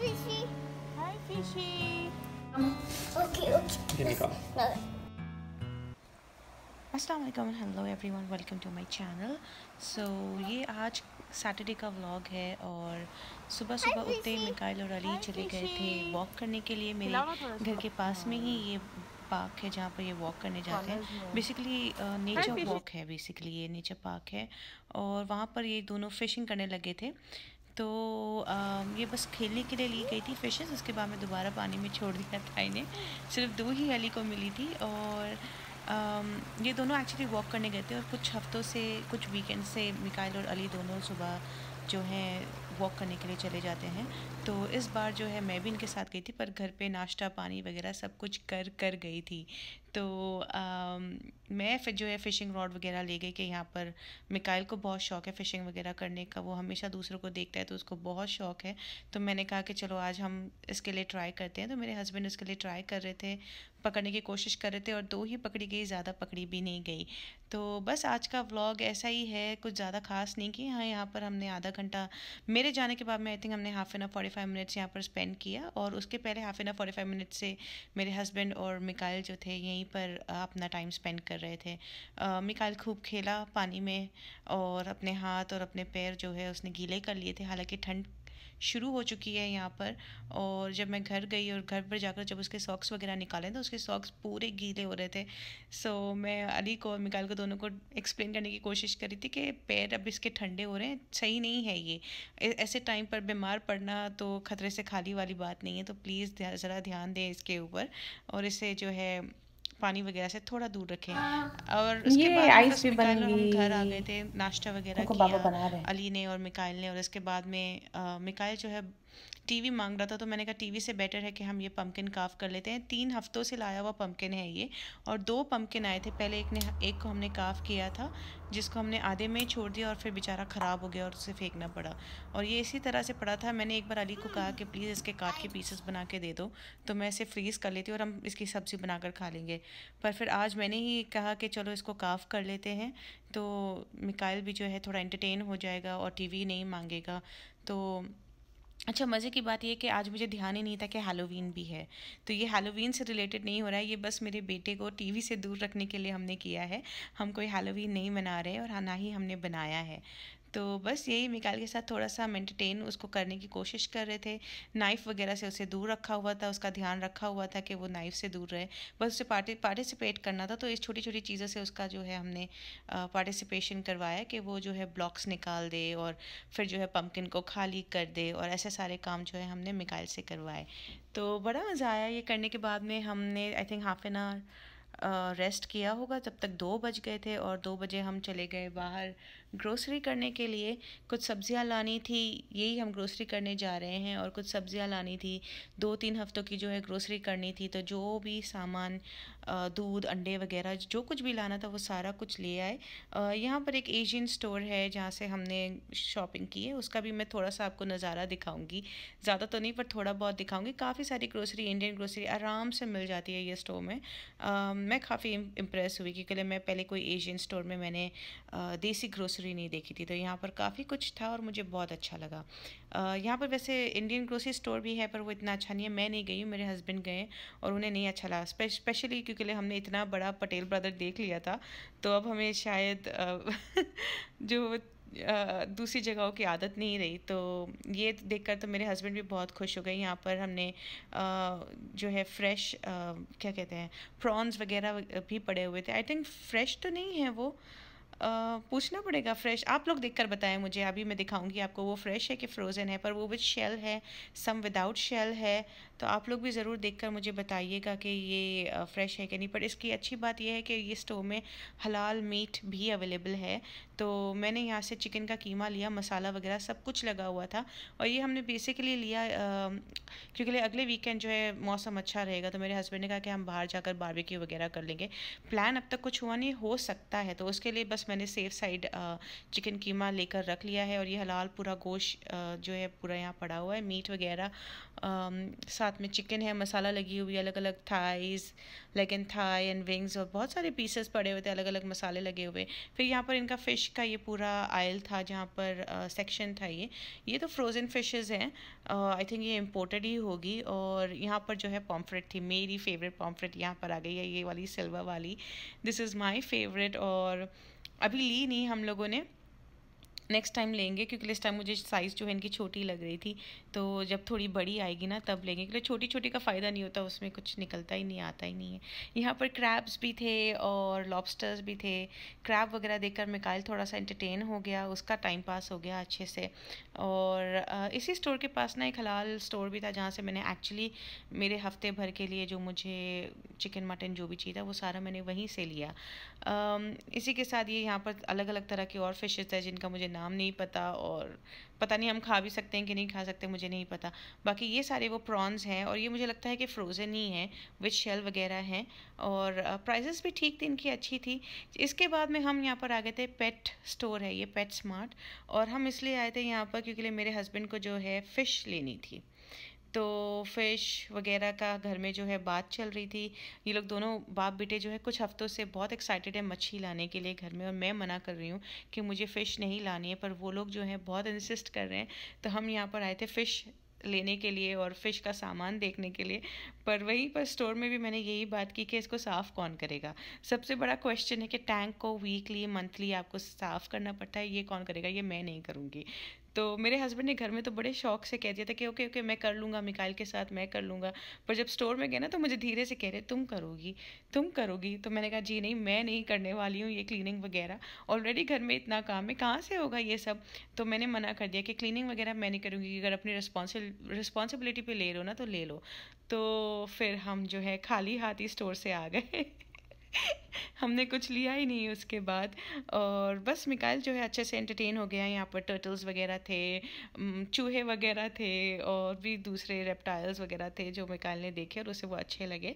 fishy. Hi fishy. Okay. अस्सलाम वालेकुम, hello everyone, welcome to my channel. So ये आज सैटरडे का व्लॉग है और सुबह सुबह उठते ही मिकाइल और अली चले गए थे वॉक करने के लिए। मेरे घर के पास में ही ये पार्क है जहाँ पर ये वॉक करने जाते हैं। बेसिकली नेचर वॉक है, बेसिकली ये नेचर पार्क है और वहाँ पर ये दोनों फ़िशिंग करने लगे थे। तो ये बस खेलने के लिए ली गई थी फ़िशेस, उसके बाद में दोबारा पानी में छोड़ दिया था इन्हें। सिर्फ 2 ही अली को मिली थी और ये दोनों एक्चुअली वॉक करने गए थे और कुछ हफ्तों से, कुछ वीकेंड से मिकाइल और अली दोनों सुबह जो है वॉक करने के लिए चले जाते हैं। तो इस बार जो है मैं भी इनके साथ गई थी, पर घर पे नाश्ता पानी वगैरह सब कुछ कर गई थी। तो मैं फिर जो है फ़िशिंग रॉड वगैरह ले गई कि यहाँ पर मिकाइल को बहुत शौक़ है फ़िशिंग वगैरह करने का, वो हमेशा दूसरों को देखता है तो उसको बहुत शौक़ है। तो मैंने कहा कि चलो आज हम इसके लिए ट्राई करते हैं। तो मेरे हस्बैंड इसके लिए ट्राई कर रहे थे, पकड़ने की कोशिश कर रहे थे और 2 ही पकड़ी गई, ज़्यादा पकड़ी भी नहीं गई। तो बस आज का व्लॉग ऐसा ही है, कुछ ज़्यादा ख़ास नहीं कि हाँ यहाँ पर हमने आधा घंटा, मेरे जाने के बाद में आई थिंक हमने हाफ़ एन आवर 45 मिनट्स यहाँ पर स्पेंड किया और उसके पहले हाफ़ एन आवर 45 मिनट से मेरे हस्बैंड और मिकाइल जो थे यहीं पर अपना टाइम स्पेंड कर रहे थे। मिकाइल खूब खेला पानी में और अपने हाथ और अपने पैर जो है उसने गीले कर लिए थे, हालांकि ठंड शुरू हो चुकी है यहाँ पर। और जब मैं घर गई और घर पर जाकर जब उसके सॉक्स वगैरह निकाले तो उसके सॉक्स पूरे गीले हो रहे थे। सो मैं अली को और मिकाइल को दोनों को एक्सप्लेन करने की कोशिश करी थी कि पैर अब इसके ठंडे हो रहे हैं, सही नहीं है ये, ऐसे टाइम पर बीमार पड़ना तो ख़तरे से खाली वाली बात नहीं है। तो प्लीज़ ज़रा ध्यान दें इसके ऊपर और इसे जो है पानी वगैरह से थोड़ा दूर रखें। और उसके ये बाद में आइस बस भी मिकाइल और हम घर आ गए बनेगी। थे, नाश्ता वगैरह कोको बाबा किया बना रहे हैं। अली ने और मिकाइल ने। और इसके बाद में मिकाइल जो है टीवी मांग रहा था, तो मैंने कहा टीवी से बेटर है कि हम ये पम्पकिन काफ कर लेते हैं। 3 हफ्तों से लाया हुआ पम्पकिन है ये और 2 पम्पकिन आए थे। पहले एक को हमने काफ किया था, जिसको हमने आधे में ही छोड़ दिया और फिर बेचारा ख़राब हो गया और उसे फेंकना पड़ा। और ये इसी तरह से पड़ा था। मैंने एक बार अली को कहा कि प्लीज़ इसके काट के पीसेस बना के दे दो, तो मैं इसे फ्रीज़ कर लेती और हम इसकी सब्ज़ी बनाकर खा लेंगे। पर फिर आज मैंने ही कहा कि चलो इसको काफ कर लेते हैं, तो मिकाइल भी जो है थोड़ा एंटरटेन हो जाएगा और टीवी नहीं मांगेगा। तो अच्छा, मज़े की बात यह कि आज मुझे ध्यान ही नहीं था कि हैलोवीन भी है। तो ये हैलोवीन से रिलेटेड नहीं हो रहा है, ये बस मेरे बेटे को टीवी से दूर रखने के लिए हमने किया है। हम कोई हैलोवीन नहीं मना रहे और ना ही हमने बनाया है। तो बस यही मिकाइल के साथ थोड़ा सा हम एंटरटेन उसको करने की कोशिश कर रहे थे। नाइफ़ वगैरह से उसे दूर रखा हुआ था, उसका ध्यान रखा हुआ था कि वो नाइफ़ से दूर रहे। बस उसे पार्टिसिपेट करना था, तो इस छोटी छोटी चीज़ों से उसका जो है हमने पार्टिसिपेशन करवाया कि वो जो है ब्लॉक्स निकाल दे और फिर जो है पम्पकिन को खाली कर दे और ऐसे सारे काम जो है हमने मिकाइल से करवाए। तो बड़ा मज़ा आया ये करने के बाद में। हमने I think half an hour rest किया होगा, तब तक 2 बज गए थे और 2 बजे हम चले गए बाहर ग्रोसरी करने के लिए। कुछ सब्ज़ियाँ लानी थी, यही हम ग्रोसरी करने जा रहे हैं। और कुछ सब्ज़ियाँ लानी थी, 2-3 हफ्तों की जो है ग्रोसरी करनी थी। तो जो भी सामान, दूध अंडे वगैरह जो कुछ भी लाना था वो सारा कुछ ले आए। यहाँ पर एक एशियन स्टोर है जहाँ से हमने शॉपिंग की है, उसका भी मैं थोड़ा सा आपको नज़ारा दिखाऊंगी, ज़्यादा तो नहीं पर थोड़ा बहुत दिखाऊंगी। काफ़ी सारी ग्रोसरी, इंडियन ग्रोसरी आराम से मिल जाती है ये स्टोर में। मैं काफ़ी इम्प्रेस हुई क्योंकि मैं पहले कोई एशियन स्टोर में मैंने देसी ग्रोसरी नहीं देखी थी, तो यहाँ पर काफ़ी कुछ था और मुझे बहुत अच्छा लगा। यहाँ पर वैसे इंडियन ग्रोसरी स्टोर भी है पर वो इतना अच्छा नहीं है। मैं नहीं गई हूँ, मेरे हस्बैंड गए और उन्हें नहीं अच्छा लगा, स्पेशली क्योंकि हमने इतना बड़ा पटेल ब्रदर देख लिया था। तो अब हमें शायद जो दूसरी जगहों की आदत नहीं रही। तो ये देखकर तो मेरे हस्बैंड भी बहुत खुश हो गए। यहाँ पर हमने जो है फ्रेश क्या कहते हैं, प्रॉन्स वगैरह भी पड़े हुए थे। आई थिंक फ्रेश तो नहीं है वो, पूछना पड़ेगा। फ्रेश आप लोग देखकर बताएं मुझे, अभी मैं दिखाऊंगी आपको वो फ्रेश है कि फ़्रोज़न है। पर वो विद शेल है, सम विदाउट शेल है। तो आप लोग भी ज़रूर देखकर मुझे बताइएगा कि ये फ़्रेश है कि नहीं। पर इसकी अच्छी बात यह है कि ये स्टोर में हलाल मीट भी अवेलेबल है। तो मैंने यहाँ से चिकन का कीमा लिया, मसाला वगैरह सब कुछ लगा हुआ था। और ये हमने बेसिकली लिया क्योंकि अगले वीकेंड जो है मौसम अच्छा रहेगा, तो मेरे हस्बैंड ने कहा कि हम बाहर जाकर बारबेक्यू वगैरह कर लेंगे। प्लान अब तक कुछ हुआ नहीं, हो सकता है, तो उसके लिए बस मैंने सेफ साइड चिकन कीमा लेकर रख लिया है। और ये हलाल पूरा गोश्त जो है पूरा यहाँ पड़ा हुआ है, मीट वगैरह। साथ में चिकन है, मसाला लगी हुई, अलग अलग thighs, leg and thigh and wings, और बहुत सारे पीसेस पड़े हुए थे, अलग अलग मसाले लगे हुए। फिर यहाँ पर इनका फ़िश का ये पूरा आयल था जहाँ पर सेक्शन था। ये तो फ्रोज़न फ़िशेस हैं, आई थिंक ये इम्पोर्टेड ही होगी। और यहाँ पर जो है पॉम्फ्रेट थी, मेरी फेवरेट पॉम्फ्रेट यहाँ पर आ गई है, ये वाली सिल्वर वाली। This is my favourite. और अभी ली नहीं हम लोगों ने, नेक्स्ट टाइम लेंगे, क्योंकि इस टाइम मुझे साइज़ जो है इनकी छोटी लग रही थी, तो जब थोड़ी बड़ी आएगी ना तब लेंगे, क्योंकि छोटी छोटी का फ़ायदा नहीं होता, उसमें कुछ निकलता ही नहीं, आता ही नहीं है। यहाँ पर क्रैब्स भी थे और लॉबस्टर्स भी थे। क्रैब वगैरह देखकर मिकाइल थोड़ा सा एंटरटेन हो गया, उसका टाइम पास हो गया अच्छे से। और इसी स्टोर के पास ना एक हलाल स्टोर भी था, जहाँ से मैंने एक्चुअली मेरे हफ्ते भर के लिए जो मुझे चिकन मटन जो भी चाहिए था वो सारा मैंने वहीं से लिया। इसी के साथ ये यहाँ पर अलग अलग तरह के और फिशेस है जिनका मुझे नाम नहीं पता, और पता नहीं हम खा भी सकते हैं कि नहीं खा सकते, मुझे नहीं पता। बाकी ये सारे वो प्रॉन्स हैं, और ये मुझे लगता है कि फ्रोज़न ही हैं विद शेल वगैरह हैं। और प्राइसेस भी ठीक थी इनकी, अच्छी थी। इसके बाद में हम यहाँ पर आ गए थे, पेट स्टोर है ये, पेट स्मार्ट। और हम इसलिए आए थे यहाँ पर क्योंकि मेरे हस्बैंड को जो है फ़िश लेनी थी, तो फ़िश वगैरह का घर में जो है बात चल रही थी। ये लोग दोनों बाप बेटे जो है कुछ हफ्तों से बहुत एक्साइटेड है मच्छी लाने के लिए घर में, और मैं मना कर रही हूँ कि मुझे फ़िश नहीं लानी है, पर वो लोग जो है बहुत इंसिस्ट कर रहे हैं। तो हम यहाँ पर आए थे फ़िश लेने के लिए और फ़िश का सामान देखने के लिए। पर वहीं पर स्टोर में भी मैंने यही बात की कि इसको साफ़ कौन करेगा। सबसे बड़ा क्वेश्चन है कि टैंक को वीकली मंथली आपको साफ़ करना पड़ता है, ये कौन करेगा, ये मैं नहीं करूँगी। तो मेरे हस्बैंड ने घर में तो बड़े शौक से कह दिया था कि ओके ओके मैं कर लूँगा, मिकाइल के साथ मैं कर लूँगा। पर जब स्टोर में गए ना तो मुझे धीरे से कह रहे तुम करोगी, तुम करोगी। तो मैंने कहा जी नहीं, मैं नहीं करने वाली हूँ ये क्लीनिंग वगैरह, ऑलरेडी घर में इतना काम है, कहाँ से होगा ये सब। तो मैंने मना कर दिया कि क्लीनिंग वगैरह मैं नहीं करूँगी, अगर अपनी रिस्पॉन्सिबिलिटी पे ले लो ना तो ले लो। तो फिर हम जो है खाली हाथ ही स्टोर से आ गए हमने कुछ लिया ही नहीं उसके बाद। और बस मिकाइल जो है अच्छे से एंटरटेन हो गया। यहाँ पर टर्टल्स वगैरह थे, चूहे वगैरह थे, और भी दूसरे रेप्टाइल्स वगैरह थे जो मिकाइल ने देखे और उसे वो अच्छे लगे।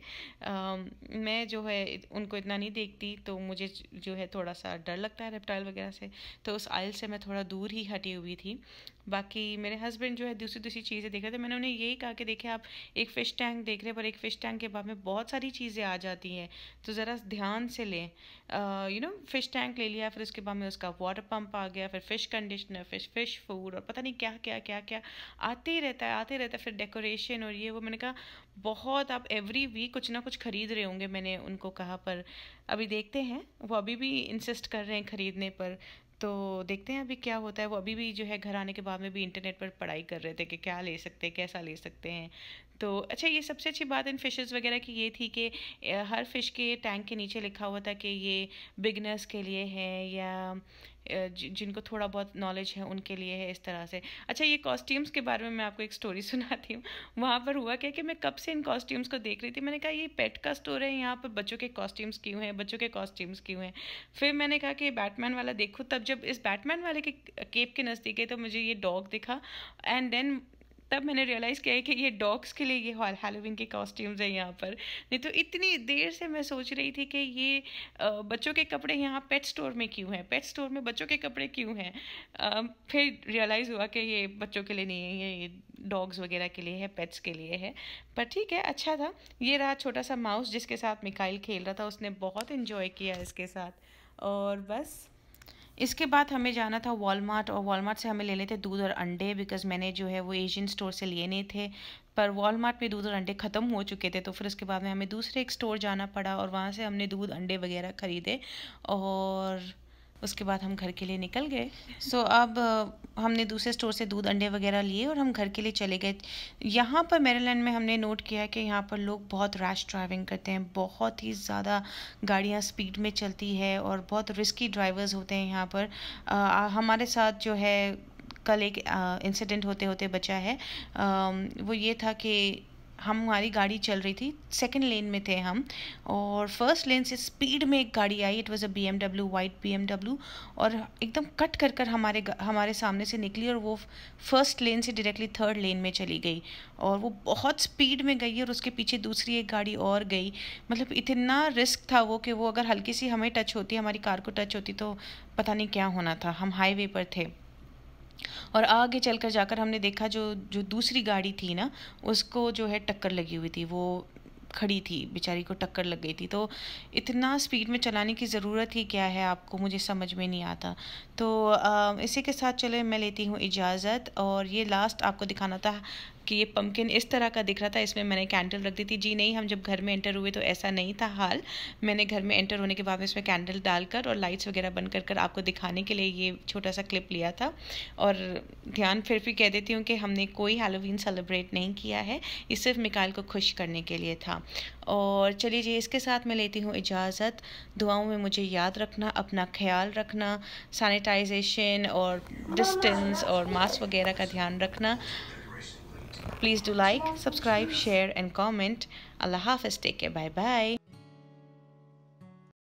मैं जो है उनको इतना नहीं देखती, तो मुझे जो है थोड़ा सा डर लगता है रेप्टाइल वगैरह से, तो उस आइल से मैं थोड़ा दूर ही हटी हुई थी। बाकी मेरे हस्बैंड जो है दूसरी दूसरी चीज़ें देख रहे थे। मैंने उन्हें यही कहा कि देखिए आप एक फ़िश टैंक देख रहे हैं, पर एक फ़िश टैंक के बाद में बहुत सारी चीज़ें आ जाती हैं, तो ज़रा ध्यान से लें। फ़िश टैंक ले लिया, फिर उसके बाद में उसका वाटर पंप आ गया, फिर फ़िश कंडीशनर, फ़िश फूड, और पता नहीं क्या क्या क्या क्या आते ही रहता है, आते रहता है। फिर डेकोरेशन और ये वो। मैंने कहा बहुत आप एवरी वीक कुछ ना कुछ ख़रीद रहे होंगे, मैंने उनको कहा। पर अभी देखते हैं, वो अभी भी इंसिस्ट कर रहे हैं ख़रीदने पर, तो देखते हैं अभी क्या होता है। वो अभी भी जो है घर आने के बाद में भी इंटरनेट पर पढ़ाई कर रहे थे कि क्या ले सकते हैं, कैसा ले सकते हैं। तो अच्छा, ये सबसे अच्छी बात इन फ़िशेज़ वगैरह की ये थी कि हर फ़िश के टैंक के नीचे लिखा हुआ था कि ये बिगनर्स के लिए है, या जिनको थोड़ा बहुत नॉलेज है उनके लिए है, इस तरह से। अच्छा, ये कॉस्ट्यूम्स के बारे में मैं आपको एक स्टोरी सुनाती हूँ। वहाँ पर हुआ क्या कि मैं कब से इन कॉस्ट्यूम्स को देख रही थी। मैंने कहा ये पेट का स्टोर है, यहाँ पर बच्चों के कॉस्ट्यूम्स क्यों हैं, बच्चों के कॉस्ट्यूम्स क्यों हैं। फिर मैंने कहा कि बैटमैन वाला देखूँ, तब जब इस बैटमैन वाले के केप के नज़दीक गए तो मुझे ये डॉग दिखा, एंड देन तब मैंने रियलाइज़ किया है कि ये डॉग्स के लिए ये हैलोवीन के कॉस्ट्यूम्स हैं यहाँ पर। नहीं तो इतनी देर से मैं सोच रही थी कि ये बच्चों के कपड़े यहाँ पेट स्टोर में क्यों हैं, पेट स्टोर में बच्चों के कपड़े क्यों हैं। फिर रियलाइज़ हुआ कि ये बच्चों के लिए नहीं है, ये डॉग्स वगैरह के लिए है, पेट्स के लिए है। पर ठीक है, अच्छा था। ये रहा छोटा सा माउस जिसके साथ मिकाइल खेल रहा था, उसने बहुत इन्जॉय किया इसके साथ। और बस इसके बाद हमें जाना था वॉलमार्ट, और वॉलमार्ट से हमें लेने थे दूध और अंडे, बिकॉज़ मैंने जो है वो एशियन स्टोर से लिए नहीं थे। पर वॉलमार्ट में दूध और अंडे ख़त्म हो चुके थे, तो फिर उसके बाद में हमें दूसरे एक स्टोर जाना पड़ा, और वहाँ से हमने दूध अंडे वगैरह ख़रीदे, और उसके बाद हम घर के लिए निकल गए। सो अब हमने दूसरे स्टोर से दूध अंडे वगैरह लिए और हम घर के लिए चले गए। यहाँ पर मैरीलैंड में हमने नोट किया कि यहाँ पर लोग बहुत रैश ड्राइविंग करते हैं, बहुत ही ज़्यादा गाड़ियाँ स्पीड में चलती है, और बहुत रिस्की ड्राइवर्स होते हैं यहाँ पर। हमारे साथ जो है कल एक इंसिडेंट होते होते बचा है। वो ये था कि हमारी गाड़ी चल रही थी, सेकंड लेन में थे हम, और फर्स्ट लेन से स्पीड में एक गाड़ी आई। It was a BMW, white BMW, और एकदम कट कर कर हमारे सामने से निकली, और वो फर्स्ट लेन से डायरेक्टली थर्ड लेन में चली गई, और वो बहुत स्पीड में गई, और उसके पीछे दूसरी एक गाड़ी और गई। मतलब इतना रिस्क था वो कि वो अगर हल्की सी हमें टच होती, हमारी कार को टच होती, तो पता नहीं क्या होना था। हम हाईवे पर थे। और आगे चलकर जाकर हमने देखा जो जो दूसरी गाड़ी थी ना, उसको जो है टक्कर लगी हुई थी, वो खड़ी थी, बेचारी को टक्कर लग गई थी। तो इतना स्पीड में चलाने की ज़रूरत ही क्या है आपको, मुझे समझ में नहीं आता। तो इसी के साथ चले मैं लेती हूँ इजाज़त। और ये लास्ट आपको दिखाना था कि ये पम्पकिन इस तरह का दिख रहा था, इसमें मैंने कैंडल रख दी थी। जी नहीं, हम जब घर में एंटर हुए तो ऐसा नहीं था हाल। मैंने घर में एंटर होने के बाद में इसमें कैंडल डालकर और लाइट्स वगैरह बंद कर आपको दिखाने के लिए ये छोटा सा क्लिप लिया था। और ध्यान फिर भी कह देती हूँ कि हमने कोई हैलोवीन सेलिब्रेट नहीं किया है, ये सिर्फ मिकाइल को खुश करने के लिए था। और चलिए जी, इसके साथ मैं लेती हूँ इजाज़त। दुआओं में मुझे याद रखना, अपना ख्याल रखना, सैनिटाइजेशन और डिस्टेंस और मास्क वगैरह का ध्यान रखना। Please do like, subscribe, share and comment. Allah Hafiz. Take care. Bye bye.